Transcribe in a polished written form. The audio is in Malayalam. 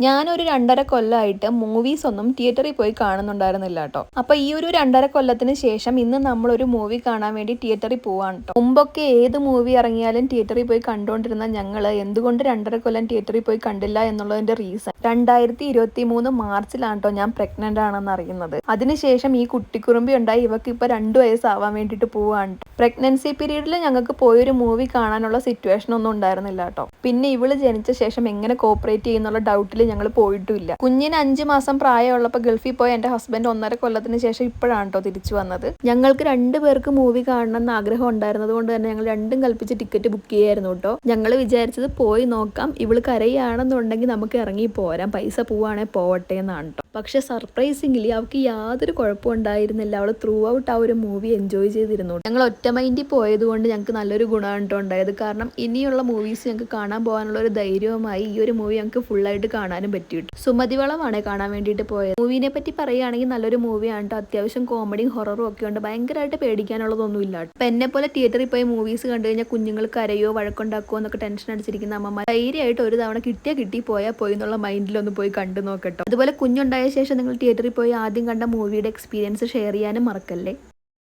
ഞാനൊരു 2.5 കൊല്ലമായിട്ട് മൂവീസ് ഒന്നും തിയേറ്ററിൽ പോയി കാണുന്നുണ്ടായിരുന്നില്ല കേട്ടോ. അപ്പൊ ഈ ഒരു 2.5 കൊല്ലത്തിന് ശേഷം ഇന്ന് നമ്മളൊരു മൂവി കാണാൻ വേണ്ടി തിയേറ്ററിൽ പോവാണ് കേട്ടോ. മുമ്പൊക്കെ ഏത് മൂവി ഇറങ്ങിയാലും തിയേറ്ററിൽ പോയി കണ്ടുകൊണ്ടിരുന്ന ഞങ്ങള് എന്തുകൊണ്ട് 2.5 കൊല്ലം തിയേറ്ററിൽ പോയി കണ്ടില്ല എന്നുള്ളതിന്റെ റീസൺ 2023 മാർച്ചിലാണ് കേട്ടോ ഞാൻ പ്രഗ്നന്റ് ആണെന്ന് അറിയുന്നത്. അതിനുശേഷം ഈ കുട്ടിക്കുറുമ്പി ഉണ്ടായി ഇവക്ക് ഇപ്പൊ 2 വയസ്സാവാൻ വേണ്ടിയിട്ട് പോവാണ്. പ്രഗ്നൻസി പീരീഡിൽ ഞങ്ങൾക്ക് പോയൊരു മൂവി കാണാനുള്ള സിറ്റുവേഷൻ ഒന്നും ഉണ്ടായിരുന്നില്ല കേട്ടോ. പിന്നെ ഇവള് ജനിച്ച ശേഷം എങ്ങനെ കോപ്പറേറ്റ് ചെയ്യുന്നുള്ള ഡൗട്ടിൽ ഞങ്ങൾ പോയിട്ടുമില്ല. കുഞ്ഞിന് 5 മാസം പ്രായമുള്ളപ്പോൾ ഗൾഫിൽ പോയ എൻ്റെ ഹസ്ബൻഡ് 1.5 കൊല്ലത്തിന് ശേഷം ഇപ്പോഴാണ് കേട്ടോ തിരിച്ചു വന്നത്. ഞങ്ങൾക്ക് 2 പേർക്ക് മൂവി കാണണം എന്ന് ആഗ്രഹം ഉണ്ടായിരുന്നത് കൊണ്ട് തന്നെ ഞങ്ങൾ രണ്ടും കൽപ്പിച്ച് ടിക്കറ്റ് ബുക്ക് ചെയ്യായിരുന്നു കേട്ടോ. ഞങ്ങൾ വിചാരിച്ചത് പോയി നോക്കാം, ഇവള് കരയാണെന്നുണ്ടെങ്കിൽ നമുക്ക് ഇറങ്ങി പോരാം, പൈസ പോവാണെങ്കിൽ പോവട്ടെ എന്നാണ് കേട്ടോ. പക്ഷെ സർപ്രൈസിംഗ്ലി അവൾക്ക് യാതൊരു കുഴപ്പം ഉണ്ടായിരുന്നില്ല. അവൾ ത്രൂ ഔട്ട് ആ ഒരു മൂവി എൻജോയ് ചെയ്തിരുന്നു. ഞങ്ങൾ ഒറ്റ മൈൻഡിൽ പോയത് കൊണ്ട് ഞങ്ങൾക്ക് നല്ലൊരു ഗുണമാണ് കേട്ടോ ഉണ്ടായത്. കാരണം ഇനിയുള്ള മൂവീസ് ഞങ്ങൾക്ക് കാണാൻ പോകാനുള്ള ഒരു ധൈര്യവുമായി ഈ ഒരു മൂവി ഞങ്ങൾക്ക് ഫുള്ളായിട്ട് കാണാനും പറ്റിയിട്ടു. സുമതിവളമാണ് കാണാൻ വേണ്ടിയിട്ട് പോയത്. മൂവിനെ പറ്റി പറയുകയാണെങ്കിൽ നല്ലൊരു മൂവിയാണ് കേട്ടോ. അത്യാവശ്യം കോമഡിയും ഹൊററും ഒക്കെ ഉണ്ട്. ഭയങ്കരമായിട്ട് പേടിക്കാനുള്ളതൊന്നും ഇല്ല കേട്ടോ. അപ്പം എന്നെ പോലെ തിയേറ്ററിൽ പോയി മൂവീസ് കണ്ടു കഴിഞ്ഞാൽ കുഞ്ഞുങ്ങൾ കരയോ വഴക്കുണ്ടാക്കുമോ എന്നൊക്കെ ടെൻഷൻ അടിച്ചിരിക്കുന്ന അമ്മമാർ ധൈര്യമായിട്ട് ഒരു തവണ കിട്ടി പോയാൽ പോയി എന്നുള്ള മൈൻഡിലൊന്ന് പോയി കണ്ടു നോക്കട്ടോ. അതുപോലെ കുഞ്ഞുണ്ടായ ശേഷം നിങ്ങൾ തിയേറ്ററിൽ പോയി ആദ്യം കണ്ട മൂവിയുടെ എക്സ്പീരിയൻസ് ഷെയർ ചെയ്യാനും മറക്കല്ലേ.